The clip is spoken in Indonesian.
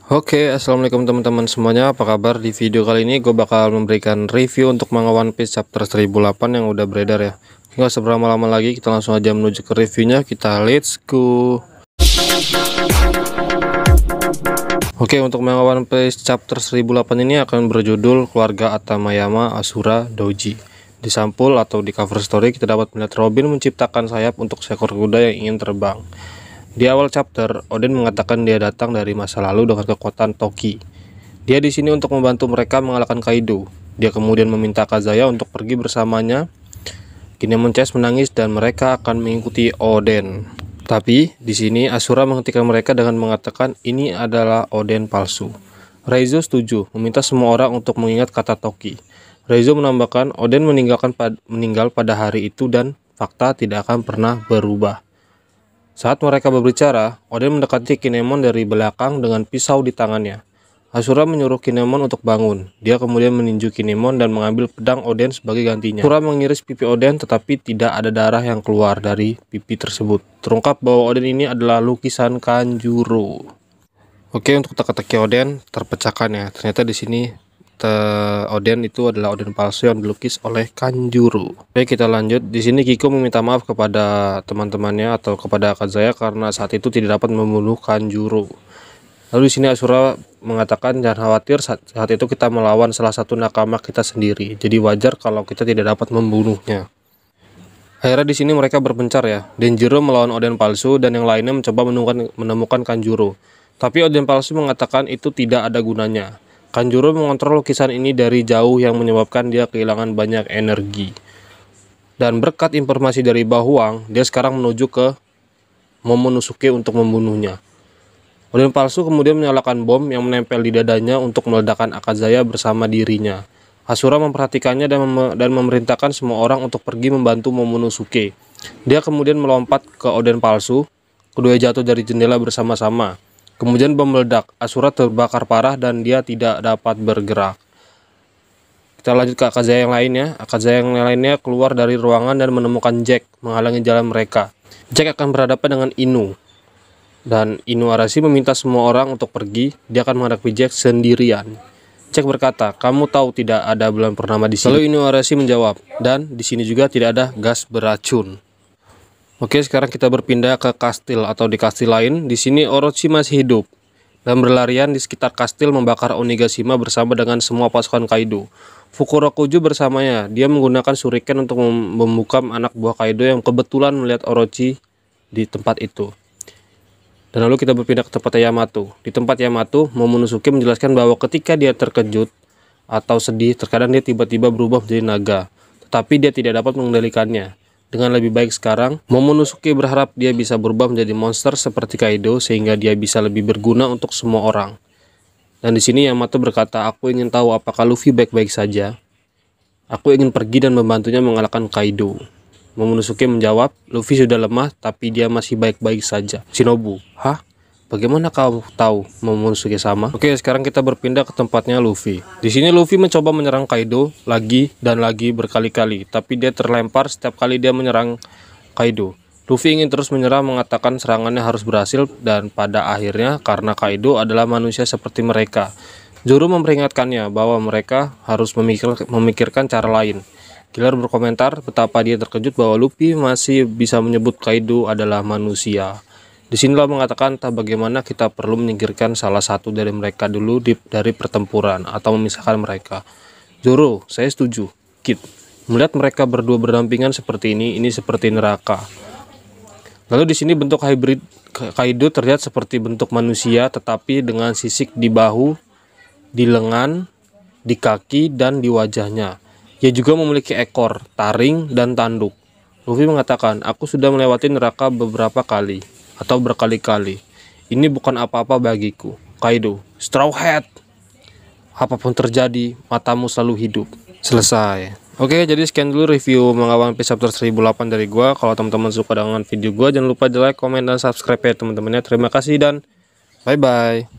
Oke, assalamualaikum teman-teman semuanya, apa kabar? Di video kali ini gue bakal memberikan review untuk manga One Piece chapter 1008 yang udah beredar ya. Nggak seberapa lama lagi, kita langsung aja menuju ke reviewnya. Kita let's go. Oke, untuk manga One Piece chapter 1008 ini akan berjudul Keluarga Atamayama Asura Doji. Di sampul atau di cover story kita dapat melihat Robin menciptakan sayap untuk seekor kuda yang ingin terbang. Di awal chapter, Oden mengatakan dia datang dari masa lalu dengan kekuatan Toki. Dia di sini untuk membantu mereka mengalahkan Kaido. Dia kemudian meminta Kazaya untuk pergi bersamanya. Kinemon Chase menangis dan mereka akan mengikuti Oden. Tapi di sini Asura menghentikan mereka dengan mengatakan ini adalah Oden palsu. Reizo setuju, meminta semua orang untuk mengingat kata Toki. Reizo menambahkan Oden meninggal pada hari itu dan fakta tidak akan pernah berubah. Saat mereka berbicara, Oden mendekati Kinemon dari belakang dengan pisau di tangannya. Asura menyuruh Kinemon untuk bangun. Dia kemudian meninju Kinemon dan mengambil pedang Oden sebagai gantinya. Asura mengiris pipi Oden tetapi tidak ada darah yang keluar dari pipi tersebut. Terungkap bahwa Oden ini adalah lukisan Kanjuro. Oke, untuk teka-teki Oden terpecahkan ya. Ternyata di sini Oden itu adalah Oden palsu yang dilukis oleh Kanjuro. Oke, kita lanjut. Di sini Kiko meminta maaf kepada teman-temannya atau kepada Kazaya karena saat itu tidak dapat membunuh Kanjuro. Lalu di sini Asura mengatakan jangan khawatir, saat itu kita melawan salah satu nakama kita sendiri. Jadi wajar kalau kita tidak dapat membunuhnya. Akhirnya di sini mereka berpencar ya. Denjiro melawan Oden palsu dan yang lainnya mencoba menemukan Kanjuro. Tapi Oden palsu mengatakan itu tidak ada gunanya. Kanjuro mengontrol lukisan ini dari jauh yang menyebabkan dia kehilangan banyak energi. Dan berkat informasi dari Bahuang, dia sekarang menuju ke Momonosuke untuk membunuhnya. Oden palsu kemudian menyalakan bom yang menempel di dadanya untuk meledakkan Akazaya bersama dirinya. Asura memperhatikannya dan memerintahkan semua orang untuk pergi membantu Momonosuke. Dia kemudian melompat ke Oden palsu. Kedua jatuh dari jendela bersama-sama. Kemudian bom meledak, Asura terbakar parah dan dia tidak dapat bergerak. Kita lanjut ke Akazaya yang lainnya. Akazaya yang lainnya keluar dari ruangan dan menemukan Jack menghalangi jalan mereka. Jack akan berhadapan dengan Inu. Dan Inu Arashi meminta semua orang untuk pergi, dia akan menghadapi Jack sendirian. Jack berkata, kamu tahu tidak ada bulan purnama di sini. Lalu Inu Arashi menjawab, dan di sini juga tidak ada gas beracun. Oke, sekarang kita berpindah ke kastil atau di kastil lain. Di sini Orochi masih hidup dan berlarian di sekitar kastil membakar Onigashima bersama dengan semua pasukan Kaido. Fukurokuju bersamanya. Dia menggunakan shuriken untuk membungkam anak buah Kaido yang kebetulan melihat Orochi di tempat itu. Dan lalu kita berpindah ke tempat Yamato. Di tempat Yamato, Momonosuke menjelaskan bahwa ketika dia terkejut atau sedih, terkadang dia tiba-tiba berubah menjadi naga. Tetapi dia tidak dapat mengendalikannya. Dengan lebih baik sekarang, Momonosuke berharap dia bisa berubah menjadi monster seperti Kaido sehingga dia bisa lebih berguna untuk semua orang. Dan di sini Yamato berkata, aku ingin tahu apakah Luffy baik-baik saja. Aku ingin pergi dan membantunya mengalahkan Kaido. Momonosuke menjawab, Luffy sudah lemah tapi dia masih baik-baik saja. Shinobu, hah? Bagaimana kau tahu Momonosuke sama? Oke, sekarang kita berpindah ke tempatnya Luffy. Di sini Luffy mencoba menyerang Kaido lagi dan lagi berkali-kali, tapi dia terlempar setiap kali dia menyerang Kaido. Luffy ingin terus menyerang, mengatakan serangannya harus berhasil dan pada akhirnya karena Kaido adalah manusia seperti mereka. Zoro memperingatkannya bahwa mereka harus memikirkan cara lain. Killer berkomentar betapa dia terkejut bahwa Luffy masih bisa menyebut Kaido adalah manusia. Disinilah mengatakan entah bagaimana kita perlu menyingkirkan salah satu dari mereka dulu dari pertempuran atau memisahkan mereka. Zoro, saya setuju. Kid, melihat mereka berdua berdampingan seperti ini seperti neraka. Lalu di sini bentuk hybrid Kaido terlihat seperti bentuk manusia tetapi dengan sisik di bahu, di lengan, di kaki, dan di wajahnya. Ia juga memiliki ekor, taring, dan tanduk. Luffy mengatakan, aku sudah melewati neraka beberapa kali. Atau berkali-kali. Ini bukan apa-apa bagiku. Kaido, Straw Hat. Apapun terjadi, matamu selalu hidup. Selesai. Oke, jadi sekian dulu review manga One Piece chapter 1008 dari gua. Kalau teman-teman suka dengan video gua, jangan lupa di like, komen, dan subscribe ya teman-temannya. Terima kasih dan bye-bye.